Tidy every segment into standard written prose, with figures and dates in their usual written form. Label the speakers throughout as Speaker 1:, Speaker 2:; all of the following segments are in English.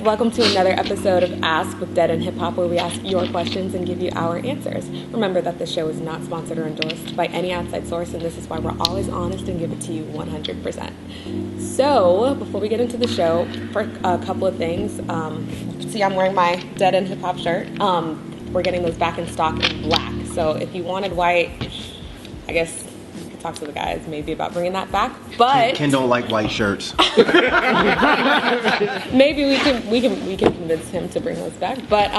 Speaker 1: welcome to another episode of Ask with Dead and Hip Hop, where we ask your questions and give you our answers. Remember that this show is not sponsored or endorsed by any outside source, and this is why we're always honest and give it to you 100%. So, before we get into the show, for a couple of things, see I'm wearing my Dead and Hip Hop shirt. We're getting those back in stock in black. So if you wanted white, I guess you could talk to the guys maybe about bringing that back. But
Speaker 2: Ken don't like white shirts.
Speaker 1: Maybe we can convince him to bring those back. But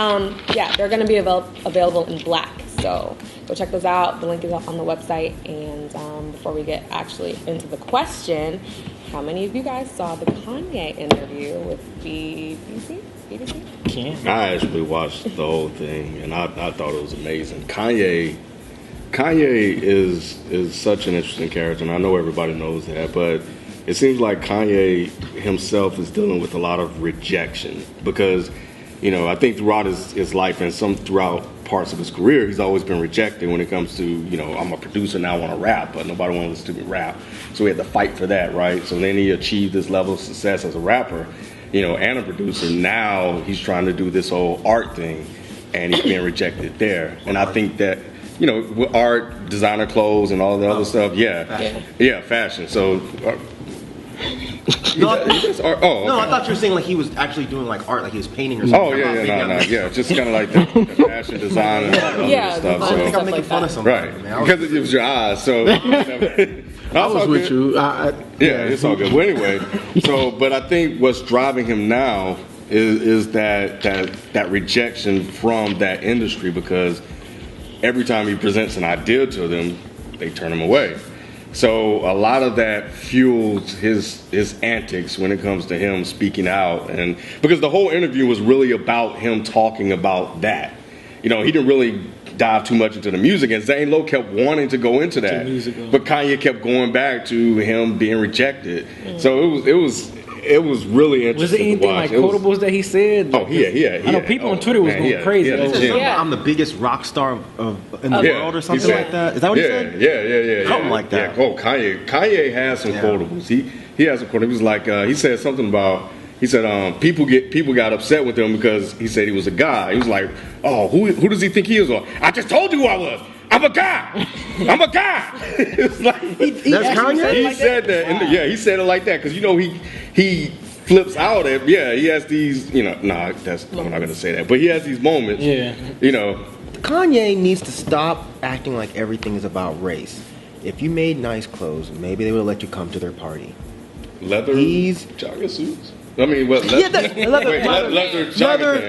Speaker 1: yeah, they're going to be available in black. So go check those out. The link is up on the website. And before we get actually into the question, how many of you guys saw the Kanye interview with BBC?
Speaker 3: I actually watched the whole thing, and I thought it was amazing. Kanye is such an interesting character, and I know everybody knows that, but it seems like Kanye himself is dealing with a lot of rejection because, you know, I think throughout his life and throughout parts of his career, he's always been rejected when it comes to, you know, I'm a producer now, I want to rap, but nobody wants to listen to me rap. So he had to fight for that, right? So then he achieved this level of success as a rapper, you know, and a producer. Now he's trying to do this whole art thing, and he's being rejected there. And I think that, you know, with art, designer clothes, and all the other stuff, fashion. So,
Speaker 2: No, I thought you were saying like he was actually doing like art, like he was painting or something.
Speaker 3: Just kind of like the fashion design and all that other stuff.
Speaker 2: So I think I'm making fun of something,
Speaker 3: right? Because it was your eyes. So
Speaker 4: I was with you.
Speaker 3: It's all good. Well, anyway, but I think what's driving him now is that rejection from that industry, because every time he presents an idea to them, they turn him away. So a lot of that fuels his antics when it comes to him speaking out, and because the whole interview was really about him talking about that. You know, he didn't really dive too much into the music, and Zane Lowe kept wanting to go into that, but Kanye kept going back to him being rejected. So it was really interesting.
Speaker 4: Was it anything like quotables that he said?
Speaker 3: Oh, yeah.
Speaker 4: I know people on Twitter was going crazy.
Speaker 2: I'm the biggest rock star in the world or something like that. Is that what he said?
Speaker 3: Yeah.
Speaker 2: Something like that.
Speaker 3: Yeah. Oh, Kanye has some quotables. He has some quotables. He was like, he said something about, he said people got upset with him because he said he was a guy. He was like, oh, who does he think he is? I just told you who I was. I'm a guy. It's like,
Speaker 2: that's Kanye?
Speaker 3: He said that. He said it like that because, you know, he flips out at, he has these, you know, I'm not going to say that, but he has these moments, you know.
Speaker 2: Kanye needs to stop acting like everything is about race. If you made nice clothes, maybe they would let you come to their party.
Speaker 3: Leather jogger suits? I mean, what?
Speaker 2: Leather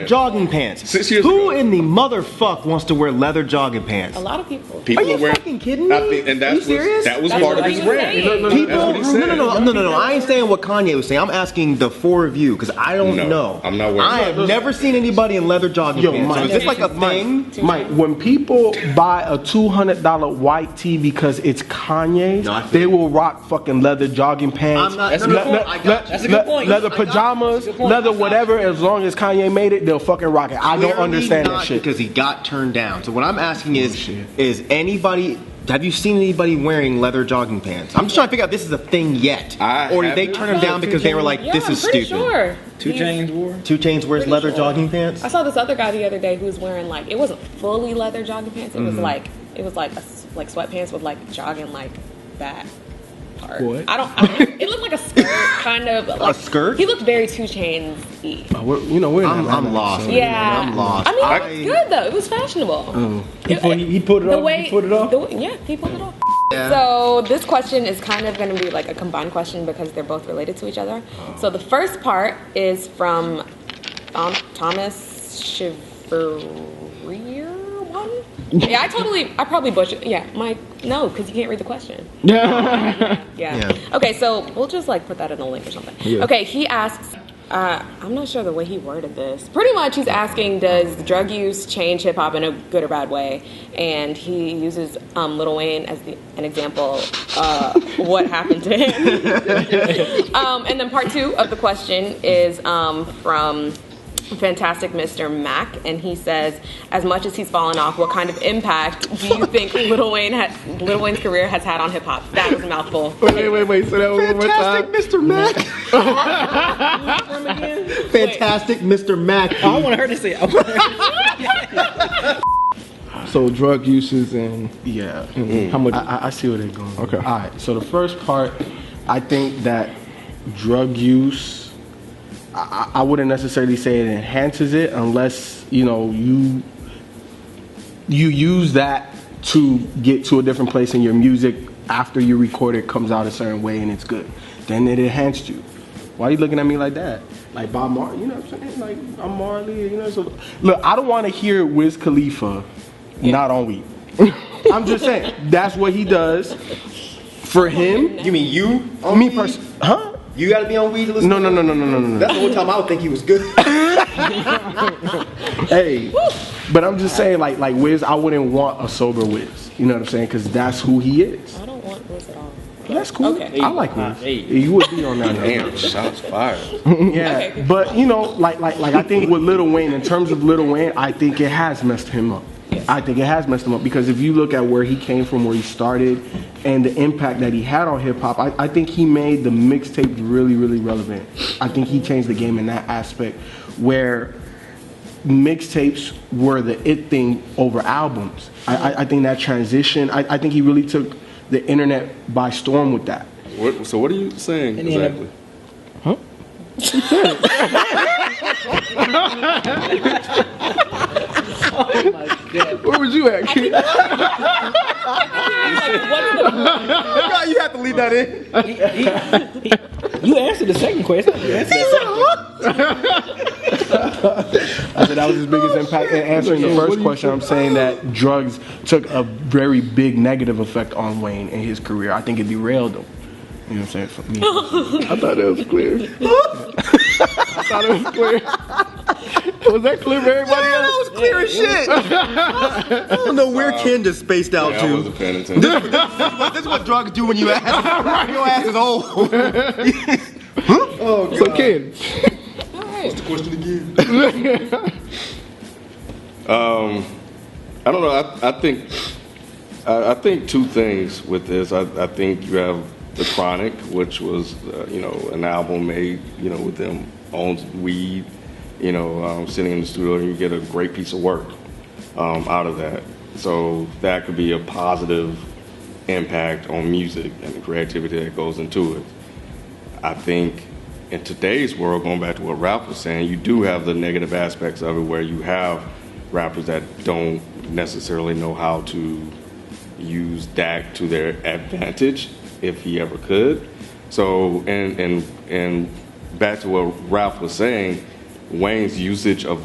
Speaker 2: jogging pants.
Speaker 3: 6 years
Speaker 2: Who
Speaker 3: ago.
Speaker 2: in the motherfuck wants to wear leather jogging pants?
Speaker 1: A lot of people.
Speaker 2: Are you fucking kidding me?
Speaker 3: Are you
Speaker 2: serious?
Speaker 3: That was part of his brand.
Speaker 2: No. I ain't saying what Kanye was saying. I'm asking the four of you because I don't know.
Speaker 3: I'm not wearing.
Speaker 2: I have never seen anybody in leather jogging pants.
Speaker 4: Mike,
Speaker 2: is this like a thing?
Speaker 4: Mike, when people buy a $200 white tee because it's Kanye, they will rock fucking leather jogging pants.
Speaker 2: That's a good point.
Speaker 4: Leather pajamas, leather whatever. As long as Kanye made it, they'll fucking rock it. I don't understand that shit
Speaker 2: because he got turned down. So what I'm asking is anybody? Have you seen anybody wearing leather jogging pants? I'm just trying to figure out if this is a thing yet, or did they turn him down because they were like, "This is stupid"?
Speaker 1: Sure.
Speaker 4: 2
Speaker 2: Chainz wears leather jogging pants.
Speaker 1: I saw this other guy the other day who was wearing like, it wasn't fully leather jogging pants. It was like sweatpants with like jogging like that part.
Speaker 4: What?
Speaker 1: I don't. It looked like a skirt, kind of. Like,
Speaker 2: a skirt?
Speaker 1: He looked very 2 Chainz-y.
Speaker 4: I'm
Speaker 2: lost.
Speaker 1: Yeah,
Speaker 2: I'm lost.
Speaker 1: I mean, it was good though. It was fashionable.
Speaker 4: He put it off. He put it off.
Speaker 1: He pulled it off.
Speaker 2: Yeah.
Speaker 1: So this question is kind of going to be like a combined question because they're both related to each other. So the first part is from Thomas Chevrier. Yeah, I probably butchered. Yeah, no, because you can't read the question. Yeah. Okay, so we'll just like put that in a link or something. Yeah. Okay, he asks, I'm not sure the way he worded this. Pretty much he's asking, does drug use change hip hop in a good or bad way? And he uses Lil Wayne as an example. What happened to him? And then part 2 of the question is from Fantastic Mr. Mac, and he says, as much as he's fallen off, what kind of impact do you think Lil Wayne's career has had on hip hop? That was a mouthful.
Speaker 4: Wait. So that was one more time.
Speaker 2: Fantastic Mr. Mac. Fantastic Mr. Mac.
Speaker 5: I want her to say it.
Speaker 4: So drug uses and
Speaker 5: How much?
Speaker 4: I see where they're going.
Speaker 5: Okay.
Speaker 4: All right. So the first part, I think that drug use, I wouldn't necessarily say it enhances it unless you use that to get to a different place in your music after you record it comes out a certain way and it's good. Then it enhanced you. Why are you looking at me like that? Like Bob Marley, you know what I'm saying? Like I'm Marley, you know. So look, I don't want to hear Wiz Khalifa not on weed. I'm just saying that's what he does. For him,
Speaker 2: You mean you?
Speaker 4: me personally, huh?
Speaker 2: You gotta be on weed to listen
Speaker 4: No.
Speaker 2: to That's the one time I would think he was good.
Speaker 4: Hey, but I'm just saying, like Wiz, I wouldn't want a sober Wiz. You know what I'm saying? Because that's who he is.
Speaker 1: I don't want Wiz at all.
Speaker 4: That's cool.
Speaker 1: Okay.
Speaker 4: I like Wiz.
Speaker 5: Hey.
Speaker 4: You would be on that.
Speaker 3: Damn, shots fired.
Speaker 4: Yeah,
Speaker 1: Okay.
Speaker 4: but like I think with Lil Wayne, in terms of Lil Wayne, I think it has messed him up. I think it has messed him up because if you look at where he came from, where he started, and the impact that he had on hip hop, I think he made the mixtape really, really relevant. I think he changed the game in that aspect, where mixtapes were the it thing over albums. I think that transition, I think he really took the internet by storm with that.
Speaker 3: So what are you saying
Speaker 5: And then-
Speaker 3: exactly?
Speaker 4: Huh?
Speaker 5: Oh my God.
Speaker 4: Where was you at, kid?
Speaker 1: Like, what's the
Speaker 2: God, you have to leave that in.
Speaker 5: You answered the second question. You answered that second
Speaker 4: I said that was his biggest impact. And answering the first question, I'm saying that drugs took a very big negative effect on Wayne and his career. I think it derailed him. You know what I'm saying? For me. I thought it was clear. I thought it was clear. Was that clear for everybody else?
Speaker 2: That was clear as shit. I don't know where Ken just spaced out
Speaker 3: Yeah, I
Speaker 2: to.
Speaker 3: wasn't paying attention.
Speaker 2: This is what drugs do when you ask. Your ass is old.
Speaker 4: Oh, so Ken.
Speaker 3: What's the question again? I don't know. I think two things with this. I think you have The Chronic, which was an album made with them on weed, sitting in the studio, and you get a great piece of work out of that. So that could be a positive impact on music and the creativity that goes into it. I think in today's world, going back to what Ralph was saying, you do have the negative aspects of it where you have rappers that don't necessarily know how to use that to their advantage, if he ever could. So, and back to what Ralph was saying, Wayne's usage of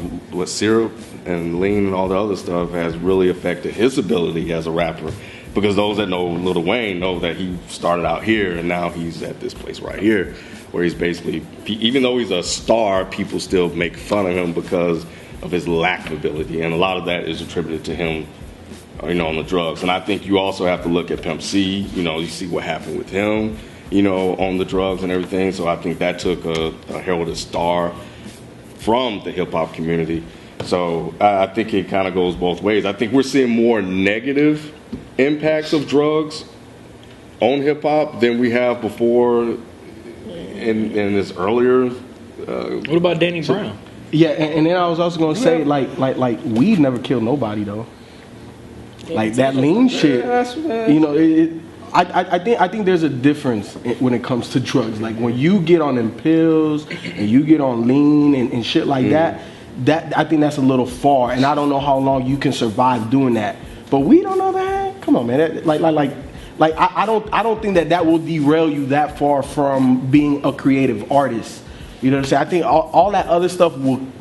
Speaker 3: syrup and lean and all the other stuff has really affected his ability as a rapper. Because those that know Lil Wayne know that he started out here and now he's at this place right here, where he's basically, even though he's a star, people still make fun of him because of his lack of ability. And a lot of that is attributed to him, on the drugs. And I think you also have to look at Pimp C, you see what happened with him, on the drugs and everything. So I think that took a heralded star from the hip hop community. So I think it kind of goes both ways. I think we're seeing more negative impacts of drugs on hip hop than we have before in this earlier.
Speaker 5: What about Danny Brown?
Speaker 4: Yeah, and then I was also gonna say like weed never killed nobody though. Like that lean shit, I think there's a difference when it comes to drugs. Like when you get on them pills and you get on lean and shit like that I think that's a little far, and I don't know how long you can survive doing that. But weed on the other hand, come on, man, I don't think that will derail you that far from being a creative artist. You know what I'm saying? I think all that other stuff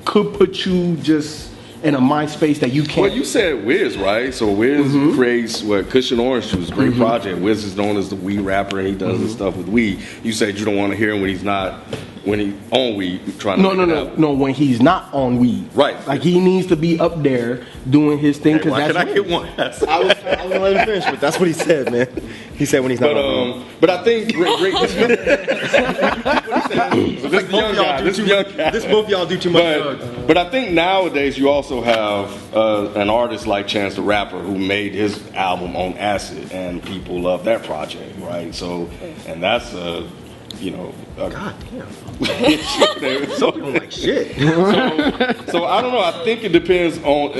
Speaker 4: could put you just in a mind space that you can't.
Speaker 3: Well, you said Wiz, right? So Wiz creates Cushion Orange Juice, great project. Wiz is known as the weed rapper, and he does his stuff with weed. You said you don't want to hear him when he's not when he on weed trying to
Speaker 4: No. When he's not on weed,
Speaker 3: right?
Speaker 4: Like he needs to be up there doing his thing. Because
Speaker 3: why
Speaker 4: that's
Speaker 3: can I get one?
Speaker 2: I was gonna let him finish, but that's what he said, man. He said when he's not on weed.
Speaker 3: But I think this young guy.
Speaker 2: This both y'all do too much drugs.
Speaker 3: But I think nowadays you also have an artist like Chance the Rapper who made his album on acid, and people love that project, right? So, and that's
Speaker 2: God damn.
Speaker 3: So,
Speaker 2: you don't like shit.
Speaker 3: so I don't know. I think it depends on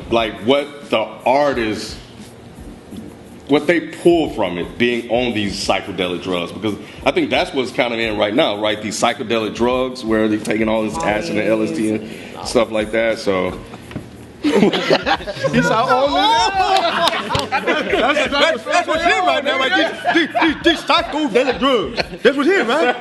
Speaker 3: like what the artist, what they pull from it, being on these psychedelic drugs, because I think that's what's kind of in right now, right? These psychedelic drugs where they're taking all this acid and LSD and stuff like that. So. He's out on
Speaker 2: That's what's here right now, right? These psychedelic drugs. That's what's here, right?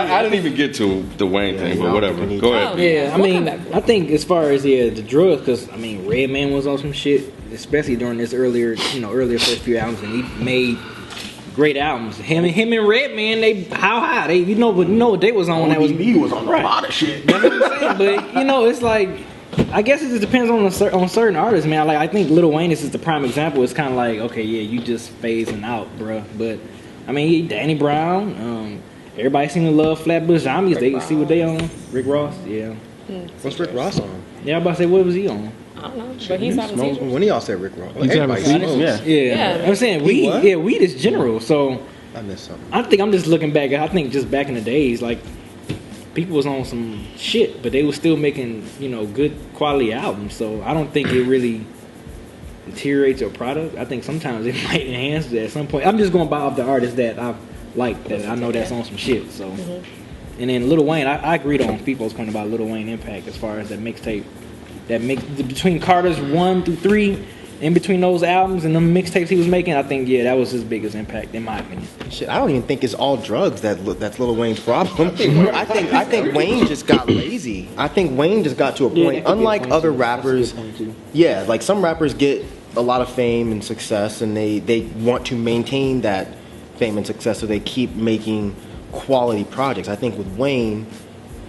Speaker 3: I didn't even get to the Wayne thing, but whatever. Go ahead.
Speaker 5: Yeah, I mean, I think as far as the drugs, because I mean, Rayman was on some shit, especially during this earlier first few albums, and he made great albums. Him and Redman, they how high they you know what they was on. That was
Speaker 4: he was on a lot of shit.
Speaker 5: You know what I'm saying? But it's like, I guess it just depends on certain artists, man. Like I think Lil Wayne is the prime example. It's kind of like, okay, yeah, you just phasing out, bruh. But I mean, Danny Brown, everybody seem to love Flatbush Zombies. They see what they on. Rick Ross, yeah.
Speaker 2: What's Rick Ross on?
Speaker 5: Yeah, I'm about to say, what was he on?
Speaker 1: I don't know, but he's having seizures.
Speaker 2: When y'all said Rick Ross,
Speaker 4: He's having seizures.
Speaker 5: Yeah. I'm saying weed. Yeah, weed is general. So
Speaker 2: I missed something.
Speaker 5: I think I'm just looking back. I think just back in the days, like people was on some shit, but they was still making good quality albums. So I don't think it really deteriorates your product. I think sometimes it might enhance it at some point. I'm just going by off the artists that I've liked, that I know that's on some shit. So and then Lil Wayne, I agreed on people's point about Lil Wayne Impact as far as that mixtape. That mix between Carter's 1 through 3, in between those albums and the mixtapes he was making, I think that was his biggest impact in my opinion.
Speaker 2: Shit, I don't even think it's all drugs that's Lil Wayne's problem. I think Wayne just got lazy. I think Wayne just got to a point. Unlike other rappers, like some rappers get a lot of fame and success, and they want to maintain that fame and success, so they keep making quality projects. I think with Wayne,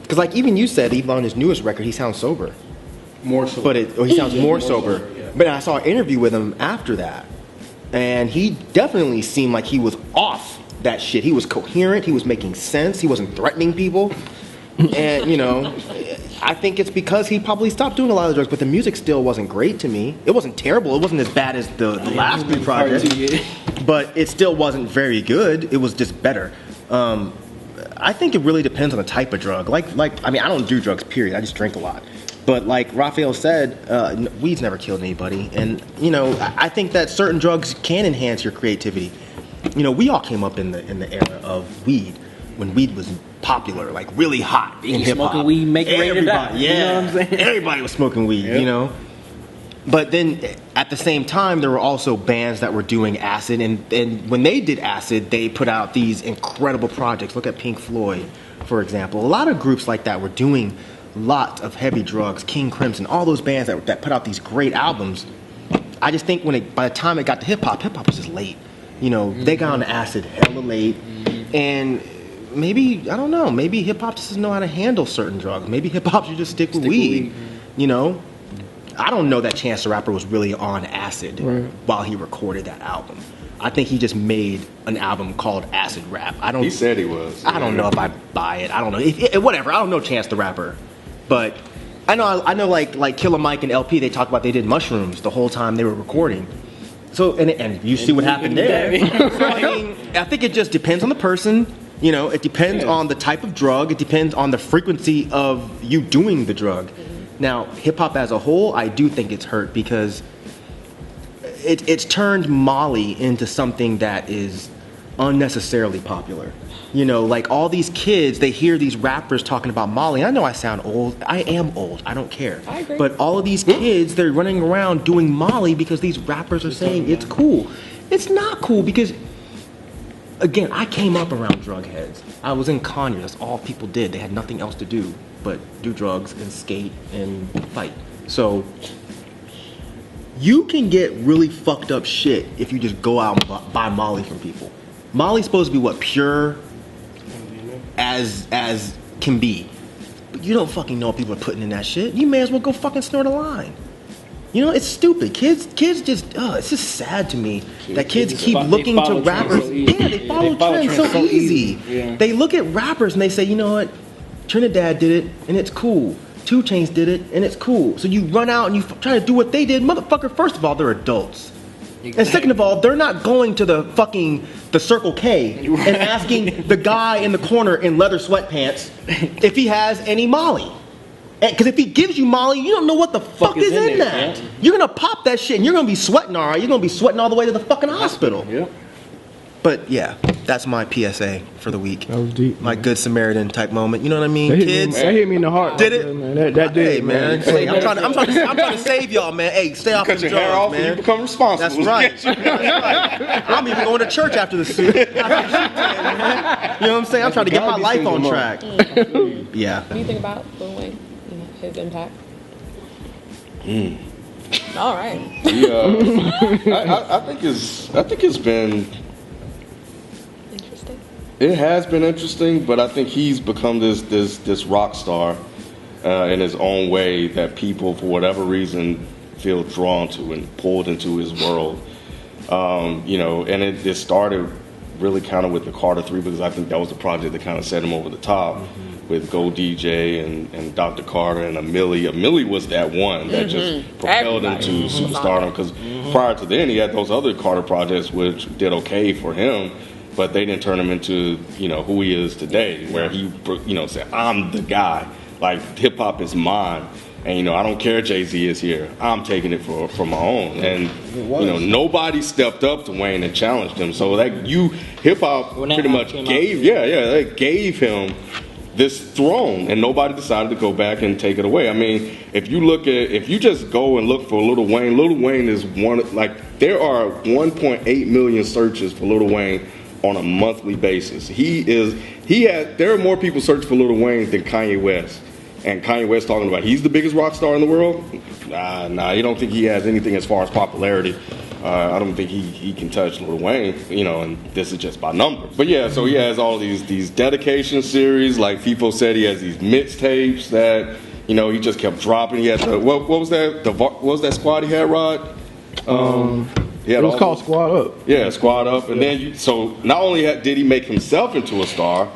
Speaker 2: because like even you said, even on his newest record, he sounds sober.
Speaker 4: More sober.
Speaker 2: He sounds more sober.
Speaker 4: Yeah.
Speaker 2: But I saw an interview with him after that, and he definitely seemed like he was off that shit. He was coherent. He was making sense. He wasn't threatening people. And I think it's because he probably stopped doing a lot of drugs. But the music still wasn't great to me. It wasn't terrible. It wasn't as bad as the last three projects. But it still wasn't very good. It was just better. I think it really depends on the type of drug. I don't do drugs. Period. I just drink a lot. But like Raphael said, weed's never killed anybody. And, I think that certain drugs can enhance your creativity. We all came up in the era of weed, when weed was popular, like really hot in hip-hop.
Speaker 5: Smoking weed, making rain or die.
Speaker 2: Yeah. You know what I'm saying? Everybody was smoking weed, But then at the same time, there were also bands that were doing acid. And when they did acid, they put out these incredible projects. Look at Pink Floyd, for example. A lot of groups like that were doing lots of heavy drugs, King Crimson, all those bands that put out these great albums. I just think by the time it got to hip hop was just late. They got on acid hella late, and maybe I don't know. Maybe hip hop just doesn't know how to handle certain drugs. Maybe hip hop should just stick with weed. I don't know that Chance the Rapper was really on acid while he recorded that album. I think he just made an album called Acid Rap.
Speaker 3: He said he was.
Speaker 2: I don't know if I buy it. I don't know. Whatever. I don't know Chance the Rapper. But I know like Killer Mike and LP, they talked about they did mushrooms the whole time they were recording. So and you see what happened there. So, I think it just depends on the person. It depends on the type of drug. It depends on the frequency of you doing the drug. Now, hip hop as a whole, I do think it's hurt because it's turned Molly into something that is unnecessarily popular. Like all these kids, they hear these rappers talking about Molly. I know I sound old. I am old. I don't care.
Speaker 1: I agree.
Speaker 2: But all of these kids, they're running around doing Molly because these rappers are saying it's cool. It's not cool because, again, I came up around drug heads. I was in Kanyes. That's all people did. They had nothing else to do but do drugs and skate and fight. So you can get really fucked up shit if you just go out and buy Molly from people. Molly's supposed to be what? Pure as can be. But you don't fucking know what people are putting in that shit. You may as well go fucking snort a line. You know, it's stupid. Kids just, it's just sad to me that kids keep looking to rappers. They follow trends so easy.
Speaker 5: Yeah.
Speaker 2: They look at rappers and they say, you know what, Trinidad did it and it's cool. 2 Chainz did it and it's cool. So you run out and you try to do what they did. Motherfucker, first of all, they're adults. Exactly. And second of all, they're not going to the Circle K and asking the guy in the corner in leather sweatpants if he has any Molly. Because if he gives you Molly, you don't know what the fuck is in that. Yeah. You're going to pop that shit and you're going to be sweating, all right? You're going to be sweating all the way to the fucking hospital.
Speaker 5: Yeah.
Speaker 2: But yeah, that's my PSA for the week.
Speaker 4: That was deep.
Speaker 2: My Good Samaritan type moment. You know what I mean?
Speaker 4: Kids. That hit me in the heart.
Speaker 2: Did it?
Speaker 4: Man. That did,
Speaker 2: hey, man. Hey, I'm trying to save y'all, man. Hey, stay off
Speaker 3: cut
Speaker 2: them
Speaker 3: your hair
Speaker 2: drugs,
Speaker 3: off
Speaker 2: man.
Speaker 3: and you become responsible.
Speaker 2: That's right. I'm even going to church after the suit. You know what I'm saying? I'm trying to get my life on track. Yeah.
Speaker 1: What do you think about Lil Wayne? His impact. All right.
Speaker 3: I think it's been
Speaker 1: interesting.
Speaker 3: It has been interesting, but I think he's become this rock star in his own way that people, for whatever reason, feel drawn to and pulled into his world. You know, and it started really kind of with the Carter 3 because I think that was the project that kind of set him over the top. With Go DJ and Dr. Carter and Millie. Millie was that one that just propelled him to superstardom because prior to then he had those other Carter projects which did okay for him, but they didn't turn him into, you know, who he is today, where he, you know, said, I'm the guy, like hip hop is mine. And, you know, I don't care Jay-Z is here. I'm taking it for my own. And, you know, nobody stepped up to Wayne and challenged him. So that hip hop pretty much they gave him this throne, and nobody decided to go back and take it away. I mean, if you just go and look for Lil Wayne is there are 1.8 million searches for Lil Wayne on a monthly basis. There are more people searching for Lil Wayne than Kanye West. And Kanye West talking about he's the biggest rock star in the world? Nah, you don't think he has anything as far as popularity. I don't think he can touch Lil Wayne, you know, and this is just by numbers. But yeah, so he has all these dedication series, like FIFO said, he has these mixtapes that, you know, he just kept dropping. He had what was that? What was that squad he had, Rod?
Speaker 4: It was called Squad Up.
Speaker 3: Yeah, Squad Up. And then so not only did he make himself into a star,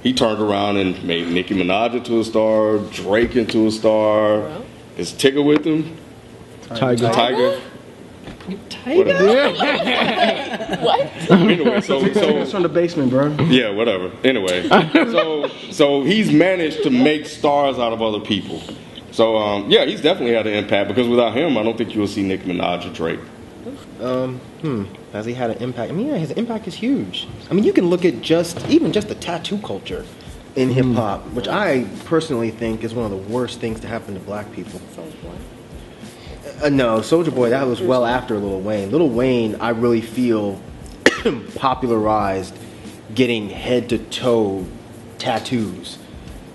Speaker 3: he turned around and made Nicki Minaj into a star, Drake into a star. Well. Is Tigger with him? Tiger.
Speaker 1: What?
Speaker 3: Anyway, so
Speaker 4: it's from the basement, bro.
Speaker 3: Yeah, whatever. Anyway, so he's managed to make stars out of other people. So yeah, he's definitely had an impact because without him, I don't think you'll see Nicki Minaj or Drake.
Speaker 2: Has he had an impact? I mean, yeah, his impact is huge. I mean, you can look at even just the tattoo culture in hip hop, which I personally think is one of the worst things to happen to black people. No, Soulja Boy, that was well after Lil Wayne. Lil Wayne, I really feel, popularized getting head-to-toe tattoos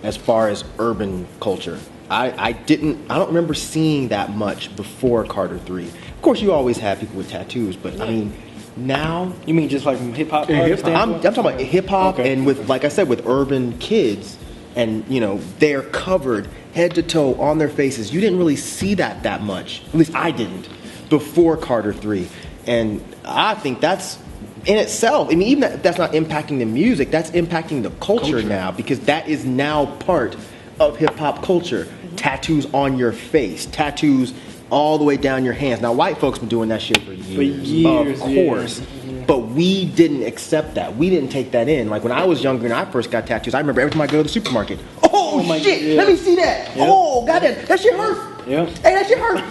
Speaker 2: as far as urban culture. I don't remember seeing that much before Carter 3. Of course, you always had people with tattoos, but I mean, now...
Speaker 5: You mean just like from hip-hop?
Speaker 2: I'm talking about hip-hop and with, like I said, with urban kids. And, you know, they're covered head to toe on their faces. You didn't really see that much. At least I didn't before Carter 3. And I think that's in itself, I mean, even that's not impacting the music, that's impacting the culture now, because that is now part of hip hop culture. Tattoos on your face, tattoos all the way down your hands. Now, white folks been doing that shit for years, of course. Yeah. But we didn't accept that. We didn't take that in. Like when I was younger and I first got tattoos, I remember every time I go to the supermarket, oh shit,
Speaker 5: yeah.
Speaker 2: Let me see that. Yeah. Oh, goddamn, that shit hurt.
Speaker 5: Yeah.
Speaker 2: Hey, that shit hurt.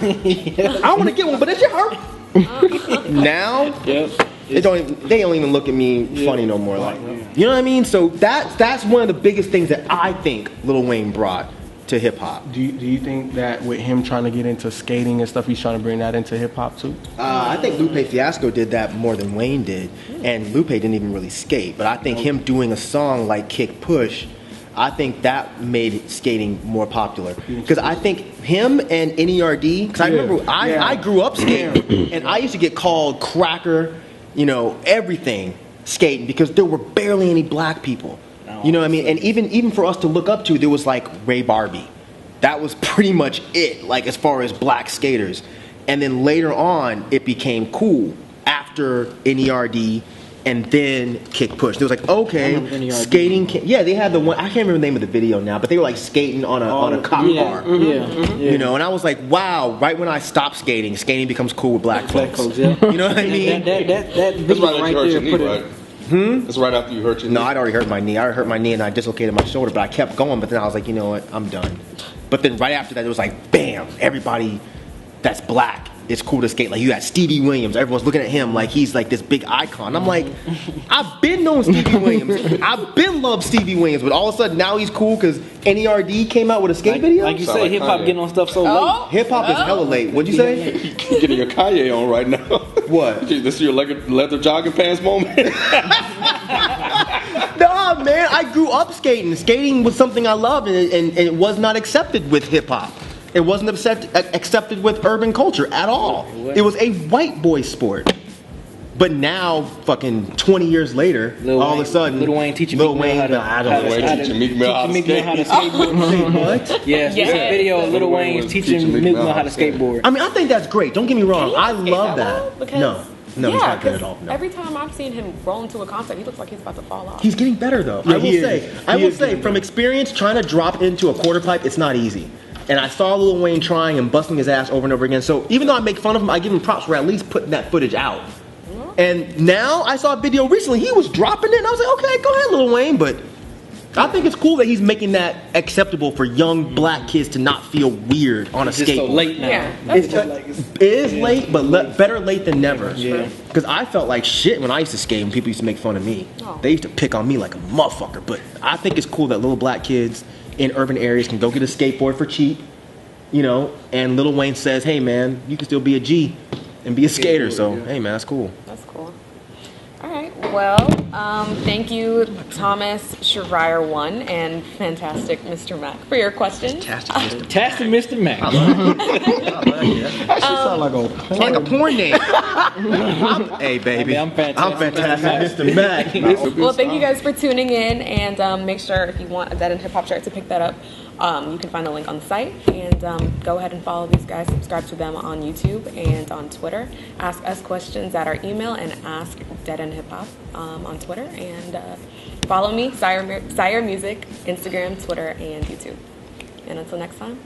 Speaker 2: I want to get one, but that shit hurt. Now, they don't even look at me funny no more. Like, you know what I mean? So that's one of the biggest things that I think Lil Wayne brought to hip hop.
Speaker 4: Do you think that with him trying to get into skating and stuff, he's trying to bring that into hip hop too?
Speaker 2: I think Lupe Fiasco did that more than Wayne did, and Lupe didn't even really skate. But I think him doing a song like Kick Push, I think that made skating more popular. Because I think him and NERD, because I remember I grew up skating, and I used to get called cracker, you know, everything skating, because there were barely any black people. You You know what I mean? And even for us to look up to, there was like Ray Barbie. That was pretty much it, like as far as black skaters. And then later on, it became cool after NERD and then Kick Push. It was like, okay, skating. Yeah, they had the one. I can't remember the name of the video now, but they were like skating on a cop car. You know, and I was like, wow. Right when I stopped skating, skating becomes cool with black folks. You know what I mean?
Speaker 5: That
Speaker 3: That's
Speaker 5: video
Speaker 3: right after you hurt your knee, right? That's right after you hurt your knee.
Speaker 2: No, I'd already hurt my knee. I hurt my knee and I dislocated my shoulder, but I kept going. But then I was like, you know what? I'm done. But then right after that, it was like, bam! Everybody that's black, it's cool to skate. Like you got Stevie Williams. Everyone's looking at him like he's like this big icon. I'm like, I've been known Stevie Williams. I've been loved Stevie Williams, but all of a sudden now he's cool because NERD came out with a skate video.
Speaker 5: Like you said, hip hop getting on stuff so late.
Speaker 2: Hip hop is hella late. What'd you say?
Speaker 3: You're getting your Kanye on right now.
Speaker 2: What?
Speaker 3: This is your leather jogging pants moment.
Speaker 2: Nah, man, I grew up skating. Skating was something I loved, and it was not accepted with hip hop. It wasn't accepted with urban culture at all. It was a white boy sport. But now, fucking 20 years later, all of a sudden,
Speaker 5: Lil Wayne teaching
Speaker 2: Lil
Speaker 5: Meek
Speaker 2: Wayne,
Speaker 5: Mill
Speaker 2: I don't know.
Speaker 3: Teaching Meek Mill how to skateboard.
Speaker 2: What?
Speaker 5: Yes, there's a video of Lil Wayne teaching Meek Mill how to skateboard.
Speaker 2: I mean, I think that's great. Don't get me wrong. I love
Speaker 1: well?
Speaker 2: that.
Speaker 1: Because,
Speaker 2: No, he's not good at all. No.
Speaker 1: Every time I've seen him roll into a concert, he looks like he's about to fall off.
Speaker 2: He's getting better though.
Speaker 4: Yeah,
Speaker 2: I will say, from experience, trying to drop into a quarter pipe, it's not easy. And I saw Lil Wayne trying and busting his ass over and over again. So even though I make fun of him, I give him props for at least putting that footage out. And now I saw a video recently, he was dropping it, and I was like, okay, go ahead, Lil Wayne. But I think it's cool that he's making that acceptable for young black kids to not feel weird on a skateboard.
Speaker 5: It's so late now.
Speaker 1: Yeah,
Speaker 2: It is late, but better late than never.
Speaker 5: Yeah.
Speaker 2: Because I felt like shit when I used to skate and people used to make fun of me.
Speaker 1: Oh.
Speaker 2: They used to pick on me like a motherfucker. But I think it's cool that little black kids in urban areas can go get a skateboard for cheap, you know, and Lil Wayne says, hey man, you can still be a G and be a skater. So, hey man, that's cool.
Speaker 1: That's cool. All right. Well, thank you, Thomas Schreier1 and fantastic Mr. Mac for your questions.
Speaker 5: Fantastic Mr. Mac.
Speaker 4: That shit sound like a
Speaker 2: It's like a porn name. Hey baby,
Speaker 5: I'm fantastic.
Speaker 2: Mr. Mac.
Speaker 1: Well, thank you guys for tuning in, and make sure if you want a Dead End Hip Hop shirt to pick that up, you can find the link on the site, and go ahead and follow these guys. Subscribe to them on YouTube and on Twitter. Ask us questions at our email and ask Dead End Hip Hop on Twitter, and follow me, Sire Music, Instagram, Twitter, and YouTube. And until next time.